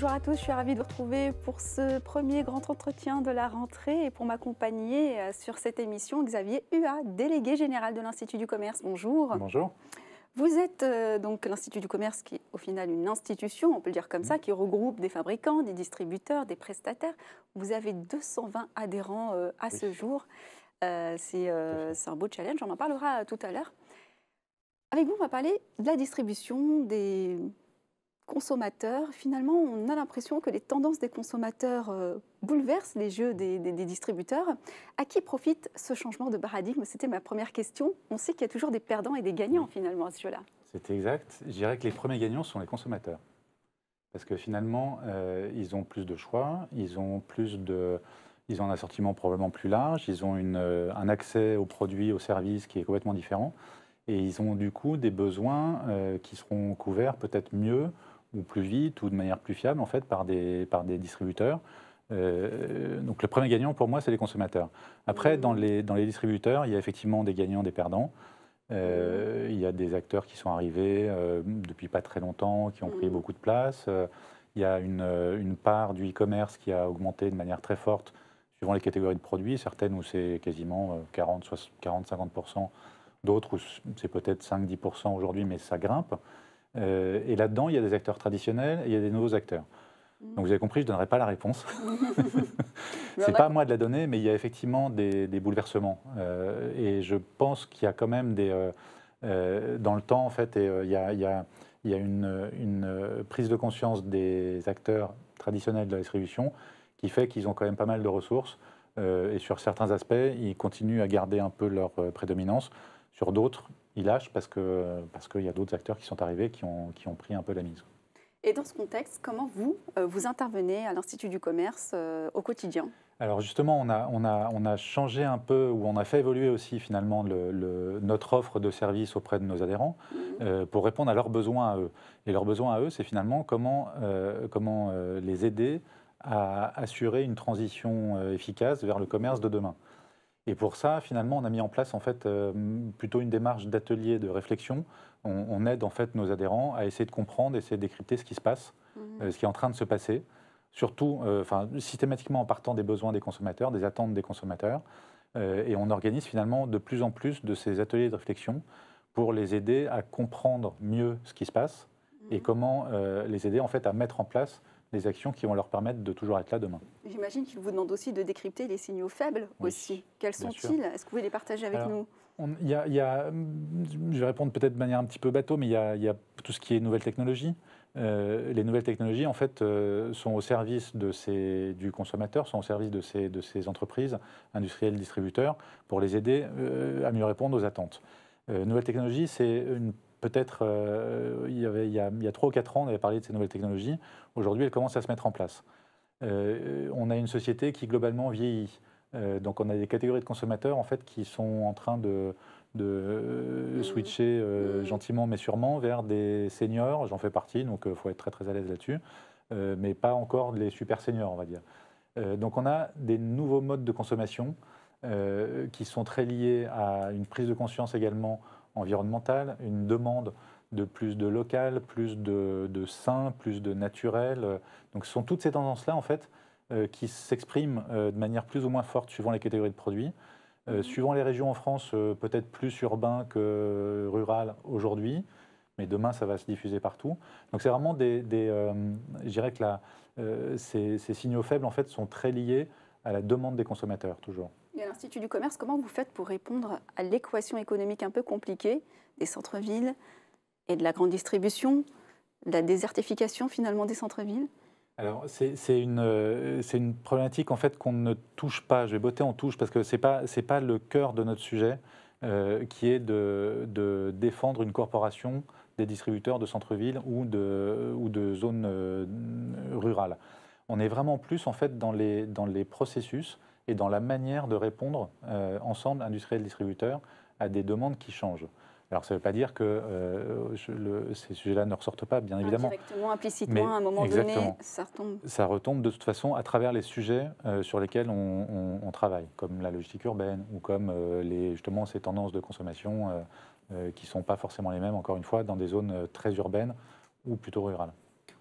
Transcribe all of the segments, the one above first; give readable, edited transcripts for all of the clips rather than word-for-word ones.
Bonjour à tous, je suis ravie de vous retrouver pour ce premier grand entretien de la rentrée et pour m'accompagner sur cette émission, Xavier Huat, délégué général de l'Institut du Commerce. Bonjour. Bonjour. Vous êtes donc l'Institut du Commerce qui est au final une institution, on peut le dire comme ça, qui regroupe des fabricants, des distributeurs, des prestataires. Vous avez 220 adhérents à ce jour. C'est un beau challenge, on en parlera tout à l'heure. Avec vous, on va parler de la distribution, des consommateurs. Finalement, on a l'impression que les tendances des consommateurs bouleversent les jeux des distributeurs. À qui profite ce changement de paradigme? C'était ma première question. On sait qu'il y a toujours des perdants et des gagnants finalement à ce jeu-là. C'est exact. Je dirais que les premiers gagnants sont les consommateurs. Parce que finalement, ils ont plus de choix, ils ont un assortiment probablement plus large, ils ont un accès aux produits, aux services qui est complètement différent. Et ils ont du coup des besoins qui seront couverts peut-être mieux ou plus vite ou de manière plus fiable en fait par des distributeurs. Donc le premier gagnant pour moi c'est les consommateurs. Après dans les distributeurs il y a effectivement des gagnants, des perdants. Il y a des acteurs qui sont arrivés depuis pas très longtemps, qui ont pris beaucoup de place. Il y a une part du e-commerce qui a augmenté de manière très forte suivant les catégories de produits, certaines où c'est quasiment 40-50%, d'autres où c'est peut-être 5-10% aujourd'hui, mais ça grimpe. Et là-dedans, il y a des acteurs traditionnels et il y a des nouveaux acteurs. Donc vous avez compris, je ne donnerai pas la réponse. Ce n'est pas à moi de la donner, mais il y a effectivement des bouleversements. Et je pense qu'il y a quand même dans le temps, en fait, il y a une prise de conscience des acteurs traditionnels de la distribution qui fait qu'ils ont quand même pas mal de ressources. Et sur certains aspects, ils continuent à garder un peu leur prédominance. Sur d'autres, ils lâchent parce qu'il y a d'autres acteurs qui sont arrivés, qui ont pris un peu la mise. Et dans ce contexte, comment vous intervenez à l'Institut du Commerce au quotidien? Alors justement, on a changé un peu, ou on a fait évoluer aussi finalement notre offre de services auprès de nos adhérents pour répondre à leurs besoins à eux. Et leurs besoins à eux, c'est finalement comment les aider à assurer une transition efficace vers le commerce de demain. Et pour ça, finalement, on a mis en place en fait plutôt une démarche d'atelier de réflexion. On aide en fait nos adhérents à essayer de comprendre, essayer de décrypter ce qui se passe, ce qui est en train de se passer, surtout systématiquement en partant des besoins des consommateurs, des attentes des consommateurs. Et on organise finalement de plus en plus de ces ateliers de réflexion pour les aider à comprendre mieux ce qui se passe et comment les aider en fait à mettre en place des actions qui vont leur permettre de toujours être là demain. J'imagine qu'il vous demande aussi de décrypter les signaux faibles aussi. Quels sont-ils? Est-ce que vous pouvez les partager avec nous? Je vais répondre peut-être de manière un petit peu bateau, mais il y a tout ce qui est nouvelles technologies. Les nouvelles technologies, en fait, sont au service du consommateur, sont au service de ces entreprises, industrielles, distributeurs, pour les aider à mieux répondre aux attentes. Nouvelles technologies, c'est peut-être, il y a 3 ou 4 ans, on avait parlé de ces nouvelles technologies. Aujourd'hui, elles commencent à se mettre en place. On a une société qui, globalement, vieillit. Donc, on a des catégories de consommateurs, en fait, qui sont en train de switcher gentiment mais sûrement vers des seniors. J'en fais partie, donc il faut être très, très à l'aise là-dessus. Mais pas encore les super seniors, on va dire. Donc, on a des nouveaux modes de consommation qui sont très liés à une prise de conscience également environnementale, une demande de plus de local, plus de sain, plus de naturel. Donc ce sont toutes ces tendances-là, en fait, qui s'expriment de manière plus ou moins forte suivant les catégories de produits. Suivant les régions en France, peut-être plus urbain que rural aujourd'hui, mais demain, ça va se diffuser partout. Donc c'est vraiment je dirais que ces signaux faibles, en fait, sont très liés à la demande des consommateurs, toujours. Et à l'Institut du Commerce, comment vous faites pour répondre à l'équation économique un peu compliquée des centres-villes et de la grande distribution, de la désertification finalement des centres-villes? Alors, c'est une problématique en fait qu'on ne touche pas. Je vais botter en touche parce que c'est pas le cœur de notre sujet qui est de défendre une corporation des distributeurs de centre-ville ou de zones rurales. On est vraiment plus en fait dans les processus et dans la manière de répondre ensemble, industriels, distributeurs, à des demandes qui changent. Alors, ça ne veut pas dire que ces sujets-là ne ressortent pas, bien évidemment. Directement, implicitement, Mais à un moment exactement, donné, ça retombe. ça retombe de toute façon à travers les sujets sur lesquels on travaille, comme la logistique urbaine ou comme justement ces tendances de consommation qui ne sont pas forcément les mêmes, encore une fois, dans des zones très urbaines ou plutôt rurales.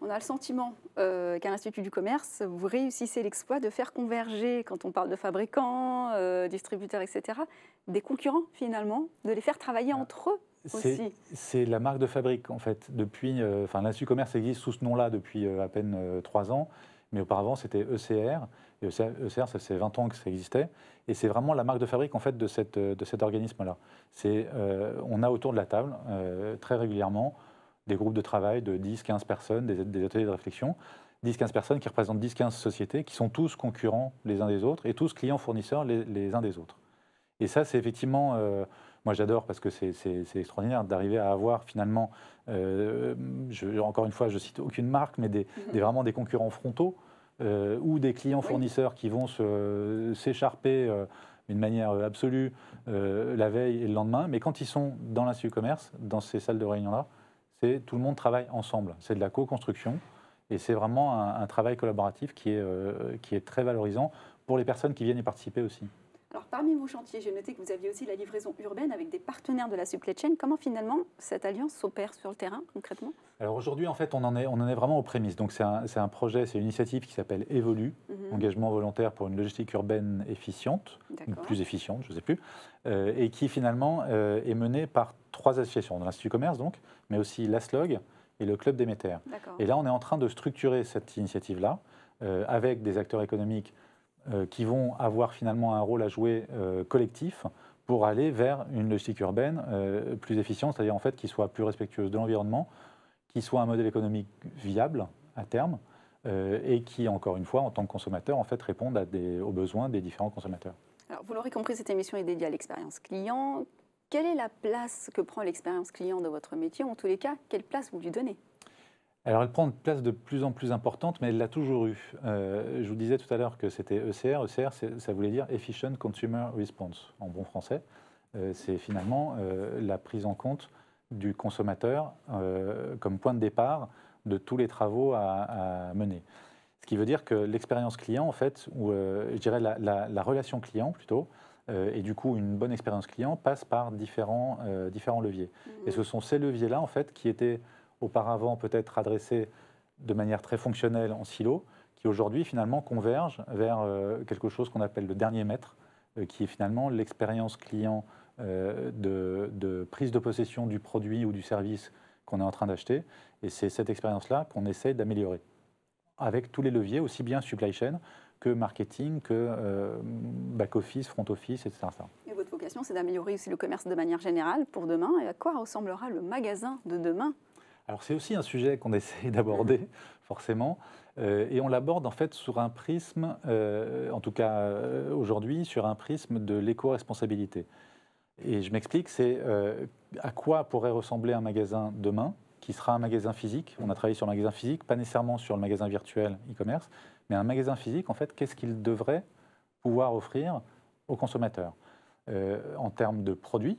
On a le sentiment qu'à l'Institut du commerce, vous réussissez l'exploit de faire converger, quand on parle de fabricants, distributeurs, etc., des concurrents finalement, de les faire travailler entre eux aussi. C'est la marque de fabrique en fait. Depuis, l'Institut du commerce existe sous ce nom-là depuis à peine 3 ans, mais auparavant c'était ECR. Et ECR, ça fait 20 ans que ça existait. Et c'est vraiment la marque de fabrique en fait de cet organisme-là. On a autour de la table très régulièrement des groupes de travail de 10-15 personnes, des ateliers de réflexion, 10-15 personnes qui représentent 10-15 sociétés, qui sont tous concurrents les uns des autres et tous clients-fournisseurs les uns des autres. Et ça, c'est effectivement, moi j'adore parce que c'est extraordinaire d'arriver à avoir finalement, encore une fois, je cite aucune marque, mais vraiment des concurrents frontaux ou des clients-fournisseurs qui vont s'écharper d'une manière absolue la veille et le lendemain. Mais quand ils sont dans l'Institut du commerce, dans ces salles de réunion-là, tout le monde travaille ensemble. C'est de la co-construction et c'est vraiment un travail collaboratif qui est très valorisant pour les personnes qui viennent y participer aussi. Alors, parmi vos chantiers, j'ai noté que vous aviez aussi la livraison urbaine avec des partenaires de la supply chain. Comment finalement cette alliance s'opère sur le terrain concrètement? Alors aujourd'hui, en fait, on en est vraiment aux prémices. Donc c'est un projet, c'est une initiative qui s'appelle Evolu, engagement volontaire pour une logistique urbaine efficiente, ou plus efficiente, je ne sais plus, et qui finalement est menée par 3 associations, de l'Institut du commerce donc, mais aussi l'ASLOG et le Club Déméter. Et là, on est en train de structurer cette initiative-là avec des acteurs économiques qui vont avoir finalement un rôle à jouer collectif pour aller vers une logistique urbaine plus efficiente, c'est-à-dire en fait qui soit plus respectueuse de l'environnement, qui soit un modèle économique viable à terme et qui, encore une fois, en tant que consommateur, en fait, réponde aux besoins des différents consommateurs. Alors, vous l'aurez compris, cette émission est dédiée à l'expérience client. Quelle est la place que prend l'expérience client dans votre métier? En tous les cas, quelle place vous lui donnez? Alors, elle prend une place de plus en plus importante, mais elle l'a toujours eue. Je vous disais tout à l'heure que c'était ECR. ECR, ça voulait dire Efficient Consumer Response, en bon français. C'est finalement la prise en compte du consommateur comme point de départ de tous les travaux à mener. Ce qui veut dire que l'expérience client, en fait, ou je dirais la relation client plutôt, et du coup une bonne expérience client passe par différents leviers. Et ce sont ces leviers-là, en fait, qui étaient auparavant peut-être adressés de manière très fonctionnelle en silo, qui aujourd'hui finalement convergent vers quelque chose qu'on appelle le dernier mètre, qui est finalement l'expérience client de prise de possession du produit ou du service qu'on est en train d'acheter. Et c'est cette expérience-là qu'on essaie d'améliorer, avec tous les leviers, aussi bien supply chain que marketing, que back-office, front-office, etc. Et votre vocation, c'est d'améliorer aussi le commerce de manière générale pour demain. Et à quoi ressemblera le magasin de demain? Alors c'est aussi un sujet qu'on essaie d'aborder, forcément, et on l'aborde en fait sur un prisme, en tout cas aujourd'hui, sur un prisme de l'éco-responsabilité. Et je m'explique, c'est à quoi pourrait ressembler un magasin demain, qui sera un magasin physique. On a travaillé sur le magasin physique, pas nécessairement sur le magasin virtuel e-commerce, mais un magasin physique, en fait, qu'est-ce qu'il devrait pouvoir offrir aux consommateurs en termes de produits?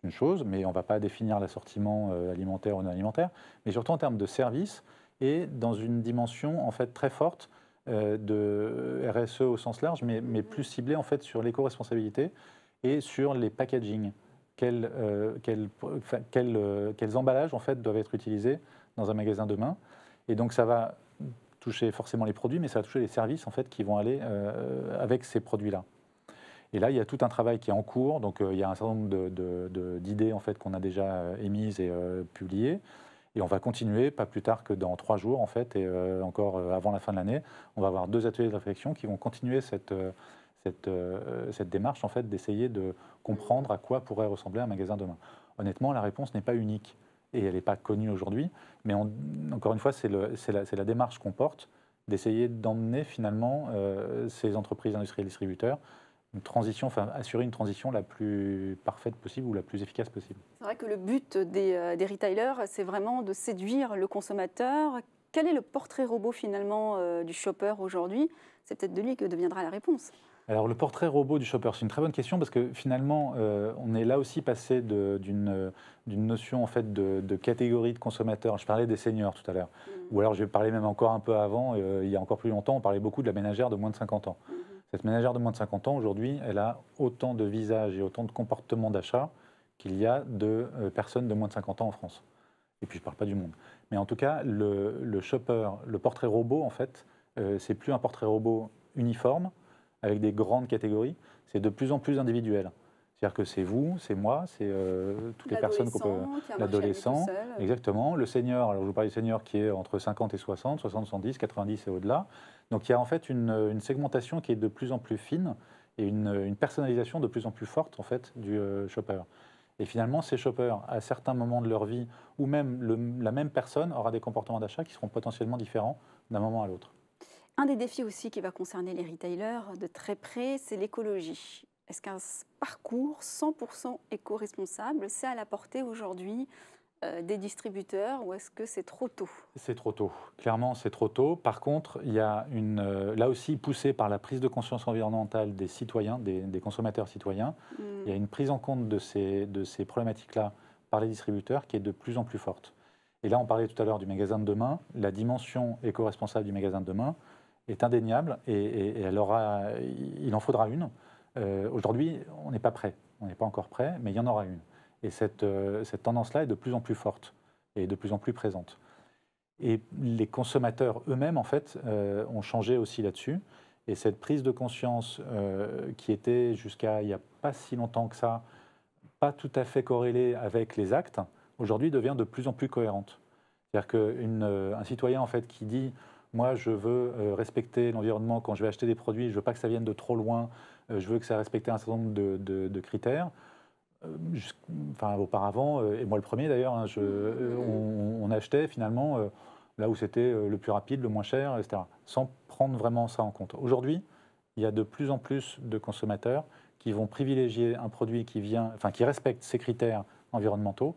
Une chose, mais on ne va pas définir l'assortiment alimentaire ou non alimentaire, mais surtout en termes de services et dans une dimension en fait très forte de RSE au sens large, mais plus ciblée en fait sur l'éco-responsabilité et sur les packaging. Quels emballages en fait doivent être utilisés dans un magasin demain? Et donc ça va toucher forcément les produits, mais ça va toucher les services en fait qui vont aller avec ces produits-là. Et là, il y a tout un travail qui est en cours. Donc, il y a un certain nombre d'idées en fait, qu'on a déjà émises et publiées. Et on va continuer, pas plus tard que dans 3 jours, en fait, et encore avant la fin de l'année, on va avoir 2 ateliers de réflexion qui vont continuer cette démarche, en fait, d'essayer de comprendre à quoi pourrait ressembler un magasin demain. Honnêtement, la réponse n'est pas unique et elle n'est pas connue aujourd'hui. Mais encore une fois, c'est la démarche qu'on porte d'essayer d'emmener finalement ces entreprises industrielles distributeurs assurer une transition la plus parfaite possible ou la plus efficace possible. C'est vrai que le but des retailers, c'est vraiment de séduire le consommateur. Quel est le portrait robot finalement du shopper aujourd'hui? C'est peut-être de lui que deviendra la réponse. Alors le portrait robot du shopper, c'est une très bonne question parce que finalement, on est là aussi passé d'une notion en fait de catégorie de consommateurs. Je parlais des seniors tout à l'heure, ou alors je vais parler même encore un peu avant, il y a encore plus longtemps, on parlait beaucoup de la ménagère de moins de 50 ans. Cette ménagère de moins de 50 ans, aujourd'hui, elle a autant de visages et autant de comportements d'achat qu'il y a de personnes de moins de 50 ans en France. Et puis je ne parle pas du monde. Mais en tout cas, le shopper, le portrait robot, en fait, c'est plus un portrait robot uniforme, avec des grandes catégories, c'est de plus en plus individuel. C'est-à-dire que c'est vous, c'est moi, c'est toutes les personnes qu'on peut... L'adolescent, exactement. Le senior, alors je vous parle du senior qui est entre 50 et 60, 60, 70, 90 et au-delà. Donc il y a en fait une segmentation qui est de plus en plus fine et une personnalisation de plus en plus forte en fait du shopper. Et finalement, ces shoppers, à certains moments de leur vie, ou même la même personne aura des comportements d'achat qui seront potentiellement différents d'un moment à l'autre. Un des défis aussi qui va concerner les retailers de très près, c'est l'écologie. Est-ce qu'un parcours 100% éco-responsable, c'est à la portée aujourd'hui des distributeurs ou est-ce que c'est trop tôt? C'est trop tôt. Clairement, c'est trop tôt. Par contre, il y a là aussi poussé par la prise de conscience environnementale des citoyens, des consommateurs citoyens, il y a une prise en compte de ces problématiques-là par les distributeurs qui est de plus en plus forte. Et là, on parlait tout à l'heure du magasin de demain. La dimension éco-responsable du magasin de demain est indéniable et il en faudra une. Aujourd'hui, on n'est pas prêt. On n'est pas encore prêt, mais il y en aura une. Et cette tendance-là est de plus en plus forte et de plus en plus présente. Et les consommateurs eux-mêmes, en fait, ont changé aussi là-dessus. Et cette prise de conscience qui était jusqu'à il n'y a pas si longtemps que ça, pas tout à fait corrélée avec les actes, aujourd'hui devient de plus en plus cohérente. C'est-à-dire qu'un citoyen en fait, qui dit « moi, je veux respecter l'environnement quand je vais acheter des produits, je ne veux pas que ça vienne de trop loin, je veux que ça respecte un certain nombre de critères », enfin, auparavant, et moi le premier d'ailleurs, hein, on achetait finalement là où c'était le plus rapide, le moins cher, etc., sans prendre vraiment ça en compte. Aujourd'hui, il y a de plus en plus de consommateurs qui vont privilégier un produit qui respecte ces critères environnementaux.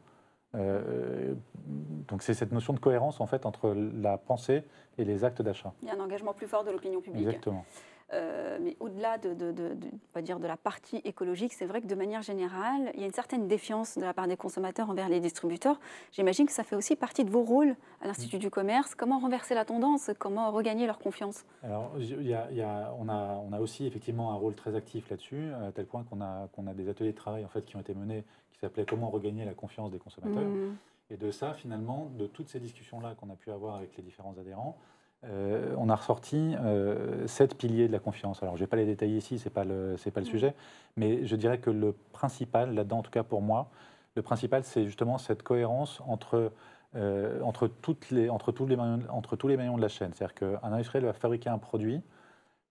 Donc c'est cette notion de cohérence en fait entre la pensée et les actes d'achat. Il y a un engagement plus fort de l'opinion publique. Exactement. Mais au-delà on va dire de la partie écologique, c'est vrai que de manière générale, il y a une certaine défiance de la part des consommateurs envers les distributeurs. J'imagine que ça fait aussi partie de vos rôles à l'Institut du commerce. Comment renverser la tendance? Comment regagner leur confiance? Alors, on a aussi effectivement un rôle très actif là-dessus, à tel point qu'on a des ateliers de travail en fait, qui ont été menés, qui s'appelaient « Comment regagner la confiance des consommateurs ». Et de ça, finalement, de toutes ces discussions-là qu'on a pu avoir avec les différents adhérents, on a ressorti 7 piliers de la confiance. Alors, je ne vais pas les détailler ici, ce n'est pas le sujet, mais je dirais que le principal, là-dedans, en tout cas pour moi, le principal, c'est justement cette cohérence entre tous les maillons de la chaîne. C'est-à-dire qu'un industriel va fabriquer un produit,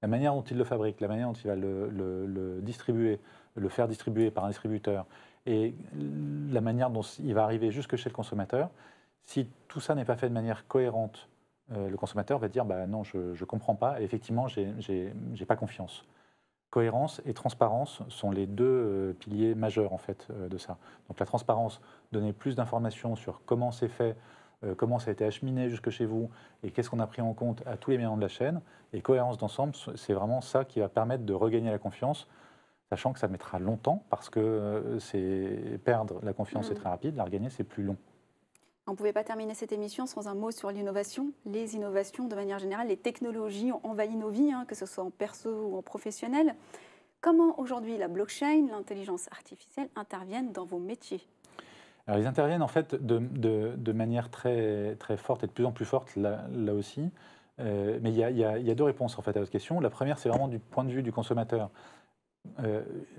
la manière dont il le fabrique, la manière dont il va le distribuer, le faire distribuer par un distributeur, et la manière dont il va arriver jusque chez le consommateur, si tout ça n'est pas fait de manière cohérente, le consommateur va dire bah non, je ne comprends pas, et effectivement, je n'ai pas confiance. Cohérence et transparence sont les deux piliers majeurs en fait, de ça. Donc la transparence, donner plus d'informations sur comment c'est fait, comment ça a été acheminé jusque chez vous, et qu'est-ce qu'on a pris en compte à tous les maillons de la chaîne. Et cohérence d'ensemble, c'est vraiment ça qui va permettre de regagner la confiance, sachant que ça mettra longtemps, parce que perdre la confiance, c'est très rapide, la regagner, c'est plus long. On ne pouvait pas terminer cette émission sans un mot sur l'innovation. Les innovations, de manière générale, les technologies ont envahi nos vies, hein, que ce soit en perso ou en professionnel. Comment aujourd'hui la blockchain, l'intelligence artificielle interviennent dans vos métiers? Alors, ils interviennent en fait de manière très, très forte et de plus en plus forte là aussi. Mais il y a deux réponses en fait à votre question. La première, c'est vraiment du point de vue du consommateur.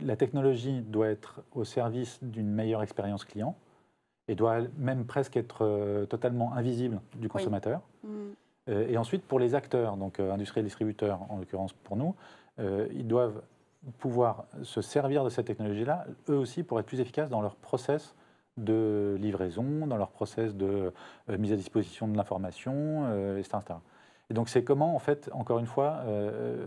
La technologie doit être au service d'une meilleure expérience client et doit même presque être totalement invisible du consommateur. Oui. Et ensuite, pour les acteurs, donc industriels, distributeurs, en l'occurrence pour nous, ils doivent pouvoir se servir de cette technologie-là, eux aussi, pour être plus efficaces dans leur process de livraison, dans leur process de mise à disposition de l'information, etc., etc. Et donc, c'est comment, en fait, encore une fois,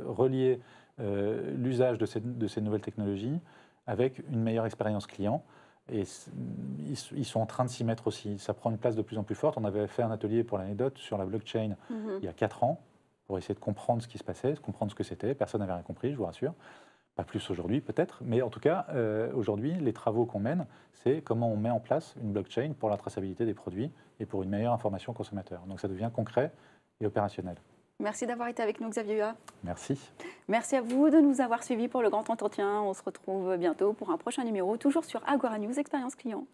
relier l'usage de ces nouvelles technologies avec une meilleure expérience client. Et ils sont en train de s'y mettre aussi. Ça prend une place de plus en plus forte. On avait fait un atelier pour l'anecdote sur la blockchain il y a 4 ans pour essayer de comprendre ce qui se passait, de comprendre ce que c'était. Personne n'avait rien compris, je vous rassure. Pas plus aujourd'hui peut-être, mais en tout cas, aujourd'hui, les travaux qu'on mène, c'est comment on met en place une blockchain pour la traçabilité des produits et pour une meilleure information consommateur. Donc ça devient concret et opérationnel. Merci d'avoir été avec nous, Xavier Huat. Merci. Merci à vous de nous avoir suivis pour le grand entretien. On se retrouve bientôt pour un prochain numéro, toujours sur Agora News Expérience Client.